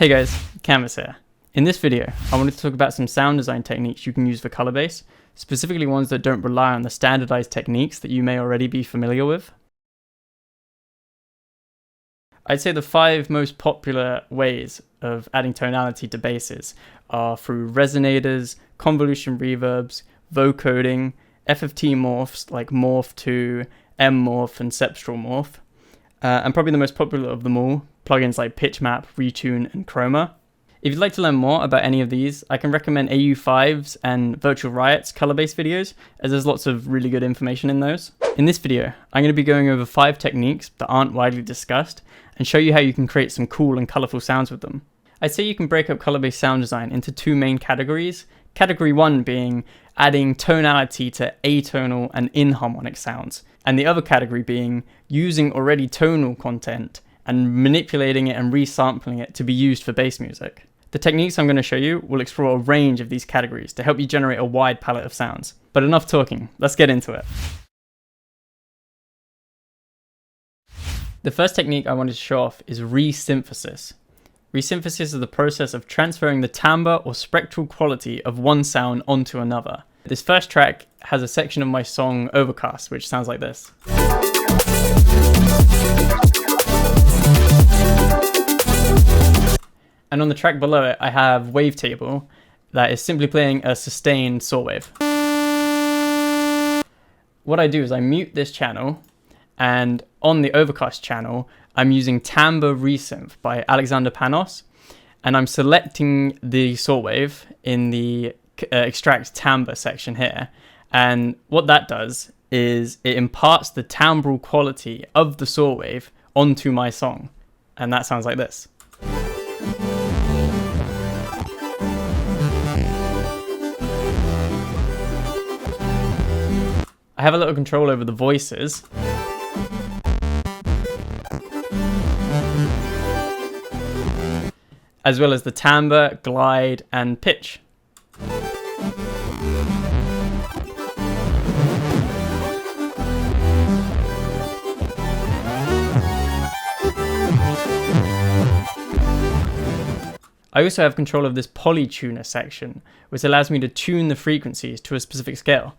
Hey guys, Canvas here. In this video, I wanted to talk about some sound design techniques you can use for color bass, specifically ones that don't rely on the standardized techniques that you may already be familiar with. I'd say the 5 most popular ways of adding tonality to basses are through resonators, convolution reverbs, vocoding, FFT morphs like Morph 2, M Morph, and Spectral Morph. And probably the most popular of them all, plugins like PitchMap, Retune, and Chroma. If you'd like to learn more about any of these, I can recommend AU5's and Virtual Riot's color bass videos, as there's lots of really good information in those. In this video, I'm going to be going over 5 techniques that aren't widely discussed and show you how you can create some cool and colorful sounds with them. I'd say you can break up color bass sound design into 2 main categories. Category 1 being adding tonality to atonal and inharmonic sounds, and the other category being using already tonal content and manipulating it and resampling it to be used for bass music. The techniques I'm going to show you will explore a range of these categories to help you generate a wide palette of sounds. But enough talking, let's get into it. The first technique I wanted to show off is resynthesis. Resynthesis is the process of transferring the timbre or spectral quality of one sound onto another. This first track has a section of my song Overcast, which sounds like this. And on the track below it, I have Wavetable that is simply playing a sustained saw wave. What I do is I mute this channel, and on the Overcast channel, I'm using Timbre Resynth by Alexander Panos, and I'm selecting the saw wave in the extract timbre section here. And what that does is it imparts the timbral quality of the saw wave onto my song. And that sounds like this. I have a little control over the voices. As well as the timbre, glide, and pitch. I also have control of this polytuner section, which allows me to tune the frequencies to a specific scale.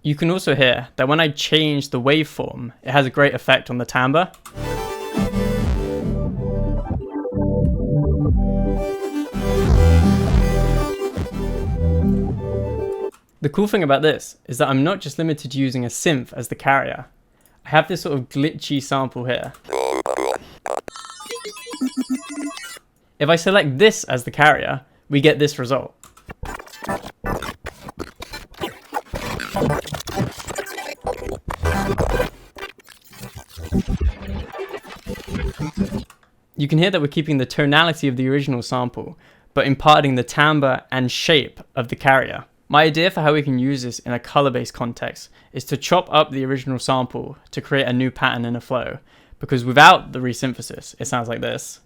You can also hear that when I change the waveform, it has a great effect on the timbre. The cool thing about this is that I'm not just limited to using a synth as the carrier. I have this sort of glitchy sample here. If I select this as the carrier, we get this result. You can hear that we're keeping the tonality of the original sample, but imparting the timbre and shape of the carrier. My idea for how we can use this in a color-based context is to chop up the original sample to create a new pattern in a flow, because without the resynthesis, it sounds like this.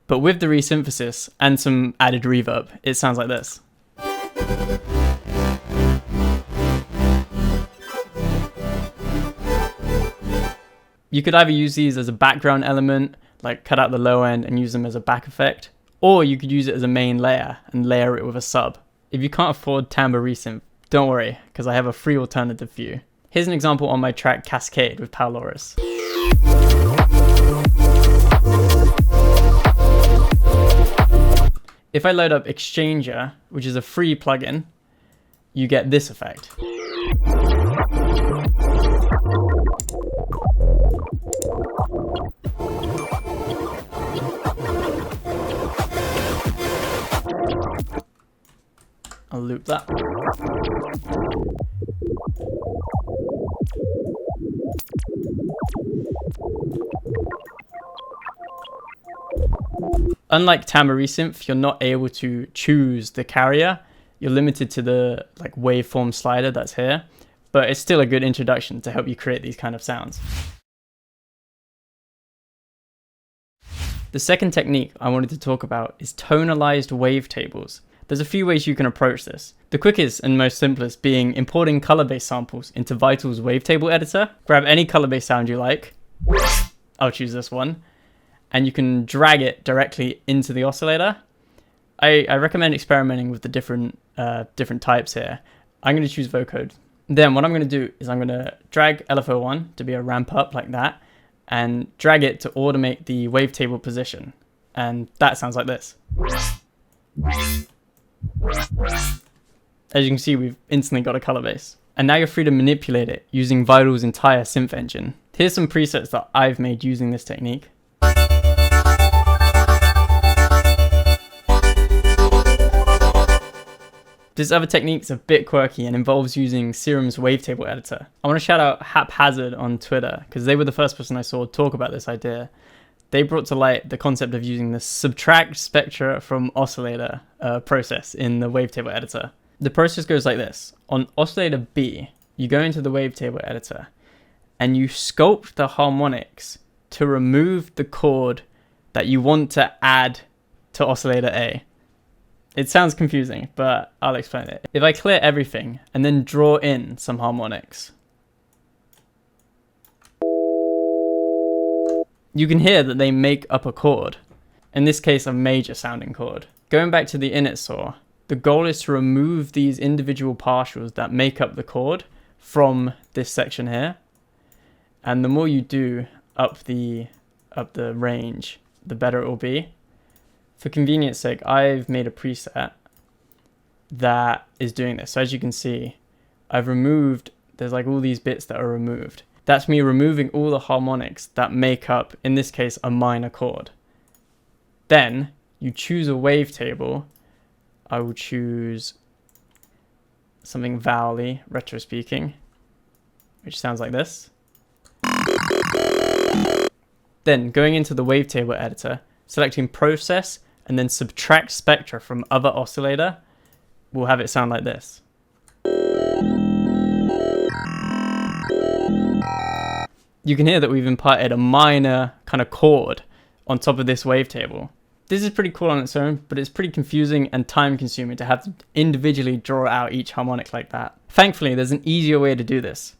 But with the resynthesis and some added reverb, it sounds like this. You could either use these as a background element, like cut out the low end and use them as a back effect, or you could use it as a main layer and layer it with a sub. If you can't afford timbre resynth, don't worry, because I have a free alternative for you. Here's an example on my track Cascade with Pau Loris. If I load up Exchanger, which is a free plugin, you get this effect. I'll loop that. Unlike timbre resynth, you're not able to choose the carrier. You're limited to the waveform slider that's here, but it's still a good introduction to help you create these kind of sounds. The second technique I wanted to talk about is tonalized wavetables. There's a few ways you can approach this. The quickest and most simplest being importing color-based samples into Vital's wavetable editor. Grab any color-based sound you like. I'll choose this one. And you can drag it directly into the oscillator. I recommend experimenting with the different types here. I'm going to choose vocode. Then what I'm going to do is I'm going to drag LFO1 to be a ramp up like that, and drag it to automate the wavetable position. And that sounds like this. As you can see, we've instantly got a color base. And now you're free to manipulate it using Vital's entire synth engine. Here's some presets that I've made using this technique. This other technique's a bit quirky and involves using Serum's wavetable editor. I want to shout out Haphazard on Twitter, because they were the first person I saw talk about this idea. They brought to light the concept of using the subtract spectra from oscillator process in the wavetable editor. The process goes like this. On oscillator B, you go into the wavetable editor and you sculpt the harmonics to remove the chord that you want to add to oscillator A. It sounds confusing, but I'll explain it. If I clear everything and then draw in some harmonics, you can hear that they make up a chord. In this case, a major sounding chord. Going back to the init saw, the goal is to remove these individual partials that make up the chord from this section here. And the more you do up the range, the better it will be. For convenience sake, I've made a preset that is doing this. So as you can see, I've removed, there's like all these bits that are removed. That's me removing all the harmonics that make up, in this case, a minor chord. Then you choose a wavetable. I will choose something vowel-y, retro speaking, which sounds like this. Then going into the wavetable editor, selecting process and then subtract spectra from other oscillator, we'll have it sound like this. You can hear that we've imparted a minor kind of chord on top of this wavetable. This is pretty cool on its own, but it's pretty confusing and time consuming to have to individually draw out each harmonic like that. Thankfully, there's an easier way to do this.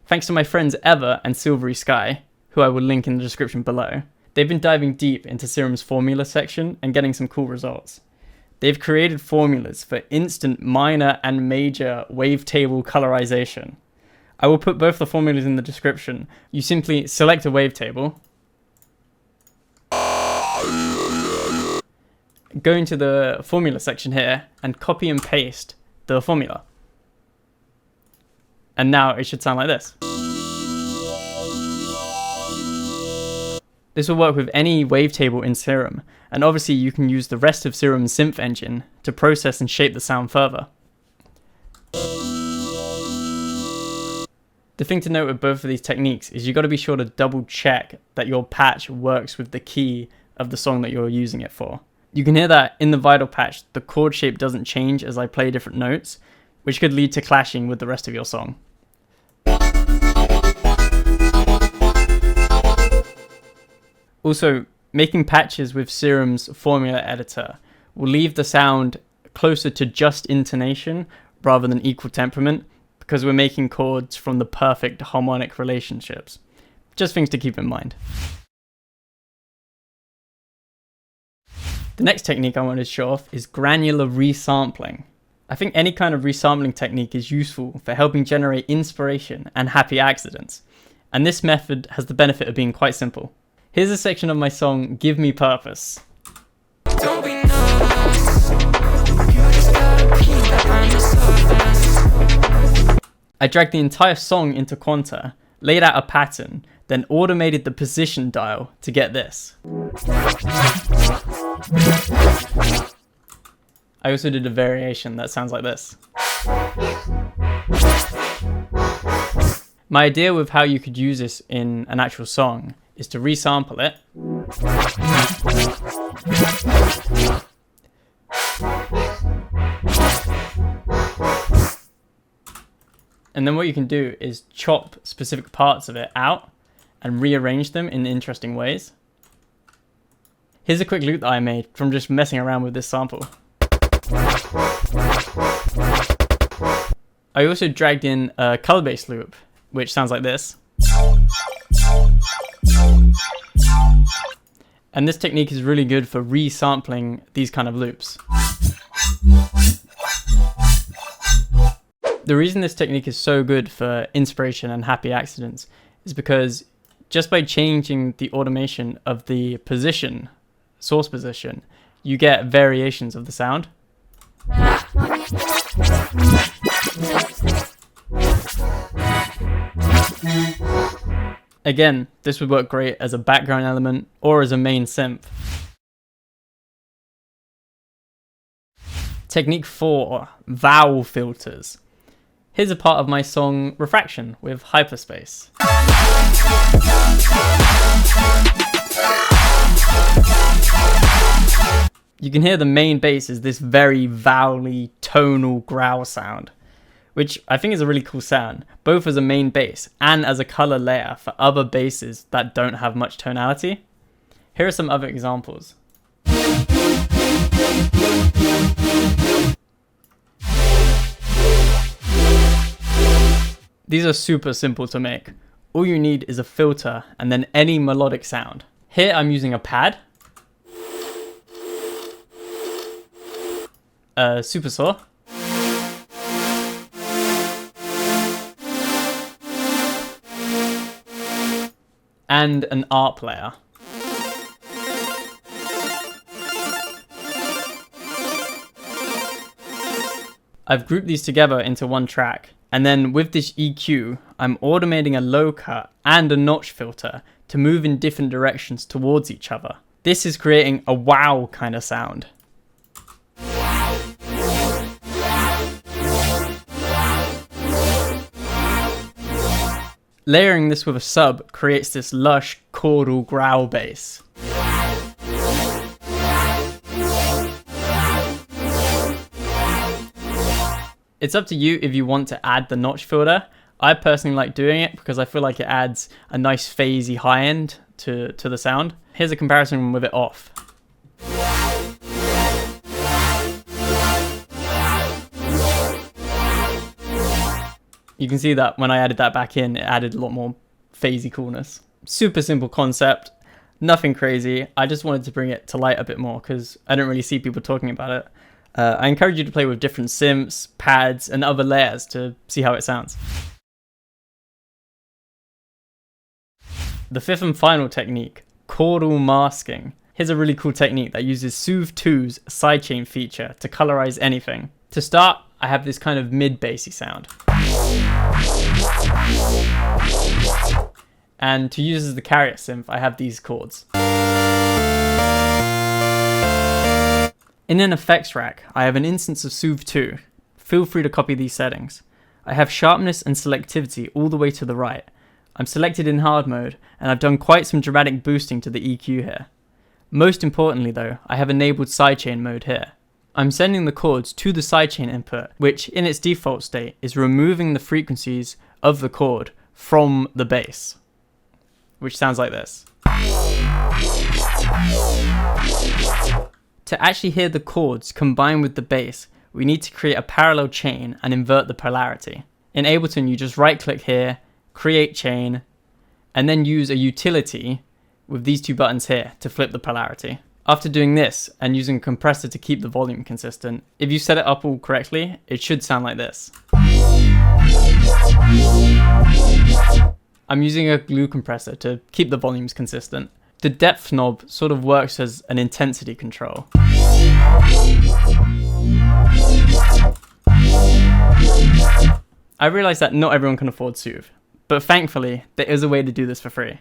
Thanks to my friends Eva and Silvery Sky, who I will link in the description below. They've been diving deep into Serum's formula section and getting some cool results. They've created formulas for instant minor and major wavetable colorization. I will put both the formulas in the description. You simply select a wavetable, go into the formula section here and copy and paste the formula. And now it should sound like this. This will work with any wavetable in Serum, and obviously you can use the rest of Serum's synth engine to process and shape the sound further. The thing to note with both of these techniques is you've got to be sure to double check that your patch works with the key of the song that you're using it for. You can hear that in the Vital patch, the chord shape doesn't change as I play different notes, which could lead to clashing with the rest of your song. Also, making patches with Serum's formula editor will leave the sound closer to just intonation rather than equal temperament, because we're making chords from the perfect harmonic relationships. Just things to keep in mind. The next technique I wanted to show off is granular resampling. I think any kind of resampling technique is useful for helping generate inspiration and happy accidents, and this method has the benefit of being quite simple. Here's a section of my song, Give Me Purpose. Don't be nice. You just gotta keep that on the surface. I dragged the entire song into Quanta, laid out a pattern, then automated the position dial to get this. I also did a variation that sounds like this. My idea with how you could use this in an actual song is to resample it. And then what you can do is chop specific parts of it out and rearrange them in interesting ways. Here's a quick loop that I made from just messing around with this sample. I also dragged in a color-based loop, which sounds like this. And this technique is really good for resampling these kind of loops. The reason this technique is so good for inspiration and happy accidents is because just by changing the automation of the position, source position, you get variations of the sound. Again, this would work great as a background element or as a main synth. Technique 4, vowel filters. Here's a part of my song Refraction with hyperspace. You can hear the main bass is this very vowel-y, tonal growl sound, which I think is a really cool sound, both as a main bass and as a color layer for other basses that don't have much tonality. Here are some other examples. These are super simple to make. All you need is a filter and then any melodic sound. Here I'm using a pad, a super saw, and an ARP layer. I've grouped these together into one track, and then with this EQ, I'm automating a low cut and a notch filter to move in different directions towards each other. This is creating a wow kind of sound. Layering this with a sub creates this lush chordal growl bass. It's up to you if you want to add the notch filter. I personally like doing it because I feel like it adds a nice phasey high end to the sound. Here's a comparison with it off. You can see that when I added that back in, it added a lot more phasey coolness. Super simple concept, nothing crazy. I just wanted to bring it to light a bit more because I don't really see people talking about it. I encourage you to play with different synths, pads, and other layers to see how it sounds. The fifth and final technique, Chordal Masking. Here's a really cool technique that uses Soothe 2's sidechain feature to colorize anything. To start, I have this kind of mid-bassy sound. And to use as the carrier synth, I have these chords. In an effects rack, I have an instance of Soothe 2. Feel free to copy these settings. I have sharpness and selectivity all the way to the right. I'm selected in hard mode, and I've done quite some dramatic boosting to the EQ here. Most importantly though, I have enabled sidechain mode here. I'm sending the chords to the sidechain input, which in its default state is removing the frequencies of the chord from the bass, which sounds like this. To actually hear the chords combine with the bass, we need to create a parallel chain and invert the polarity. In Ableton, you just right click here, create chain, and then use a utility with these two buttons here to flip the polarity. After doing this and using a compressor to keep the volume consistent, if you set it up all correctly, it should sound like this. I'm using a glue compressor to keep the volumes consistent. The depth knob sort of works as an intensity control. I realize that not everyone can afford Soothe, but thankfully there is a way to do this for free.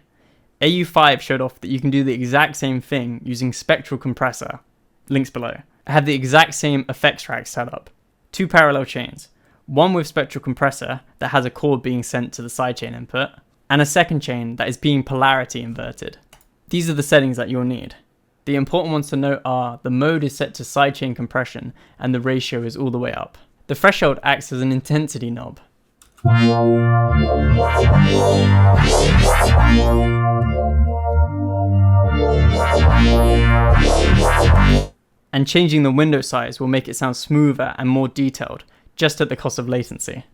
AU5 showed off that you can do the exact same thing using spectral compressor, links below. I have the exact same effects rack set up, 2 parallel chains, one with spectral compressor that has a chord being sent to the sidechain input, and a second chain that is being polarity inverted. These are the settings that you'll need. The important ones to note are the mode is set to sidechain compression and the ratio is all the way up. The threshold acts as an intensity knob. And changing the window size will make it sound smoother and more detailed, just at the cost of latency.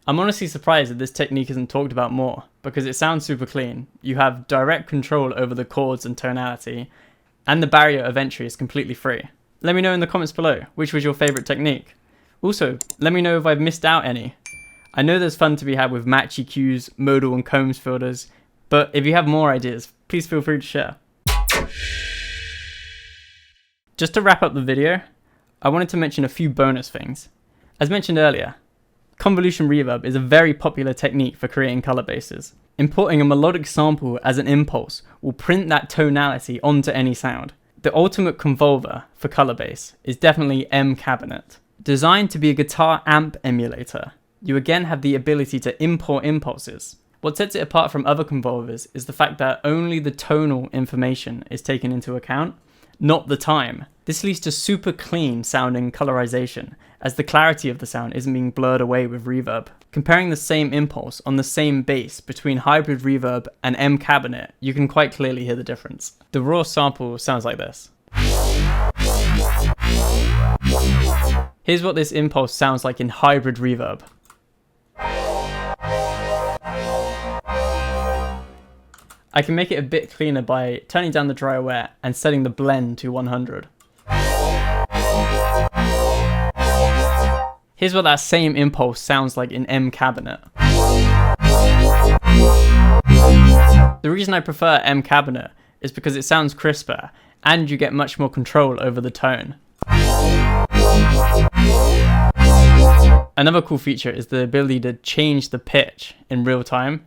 I'm honestly surprised that this technique isn't talked about more, because it sounds super clean. You have direct control over the chords and tonality, and the barrier of entry is completely free. Let me know in the comments below, which was your favourite technique. Also, let me know if I've missed out any. I know there's fun to be had with match EQs, modal and Combs filters, but if you have more ideas, please feel free to share. Just to wrap up the video, I wanted to mention a few bonus things. As mentioned earlier, convolution reverb is a very popular technique for creating color bases. Importing a melodic sample as an impulse will print that tonality onto any sound. The ultimate convolver for color base is definitely M Cabinet. Designed to be a guitar amp emulator, you again have the ability to import impulses. What sets it apart from other convolvers is the fact that only the tonal information is taken into account, not the time. This leads to super clean sounding colorization, as the clarity of the sound isn't being blurred away with reverb. Comparing the same impulse on the same bass between hybrid reverb and M Cabinet, you can quite clearly hear the difference. The raw sample sounds like this. Here's what this impulse sounds like in hybrid reverb. I can make it a bit cleaner by turning down the dry wet and setting the blend to 100. Here's what that same impulse sounds like in M Cabinet. The reason I prefer M Cabinet is because it sounds crisper and you get much more control over the tone. Another cool feature is the ability to change the pitch in real time.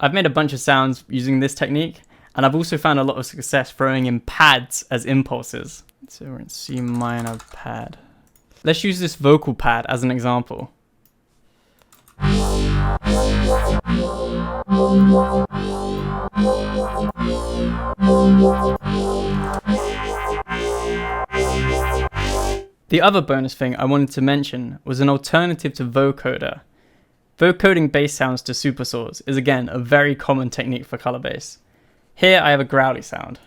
I've made a bunch of sounds using this technique, and I've also found a lot of success throwing in pads as impulses. So we're in C minor pad. Let's use this vocal pad as an example. The other bonus thing I wanted to mention was an alternative to vocoder. Vocoding bass sounds to supersaws is again a very common technique for color bass. Here I have a growly sound.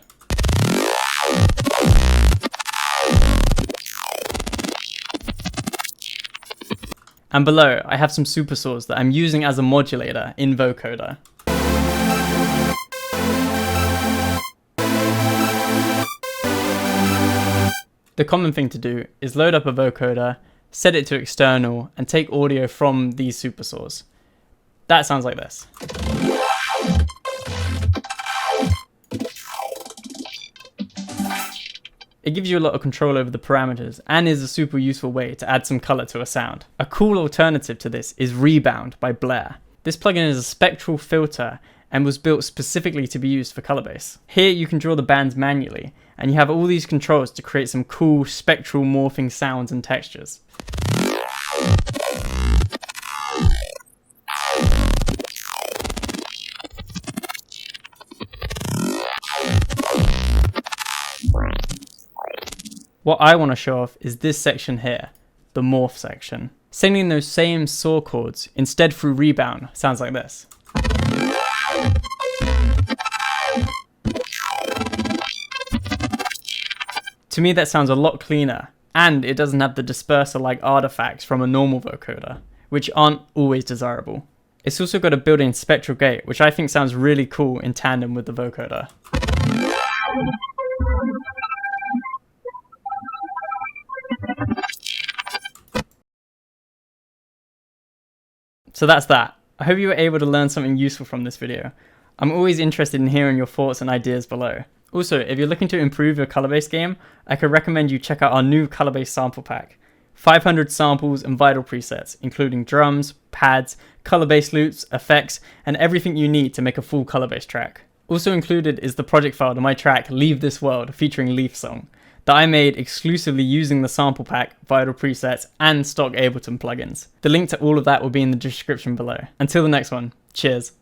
And below I have some supersaws that I'm using as a modulator in vocoder. The common thing to do is load up a vocoder, set it to external, and take audio from these supersaws. That sounds like this. It gives you a lot of control over the parameters and is a super useful way to add some color to a sound. A cool alternative to this is Rebound by Blair. This plugin is a spectral filter and was built specifically to be used for color bass. Here you can draw the bands manually, and you have all these controls to create some cool spectral morphing sounds and textures. What I want to show off is this section here, the morph section. Singing those same saw chords instead through Rebound sounds like this. To me that sounds a lot cleaner, and it doesn't have the disperser-like artifacts from a normal vocoder, which aren't always desirable. It's also got a built-in spectral gate, which I think sounds really cool in tandem with the vocoder. So that's that. I hope you were able to learn something useful from this video. I'm always interested in hearing your thoughts and ideas below. Also, if you're looking to improve your color bass game, I could recommend you check out our new color bass sample pack. 500 samples and vital presets, including drums, pads, color bass loops, effects, and everything you need to make a full color bass track. Also included is the project file to my track Leave This World featuring Leaf Song, that I made exclusively using the sample pack, vital presets, and stock Ableton plugins. The link to all of that will be in the description below. Until the next one, cheers.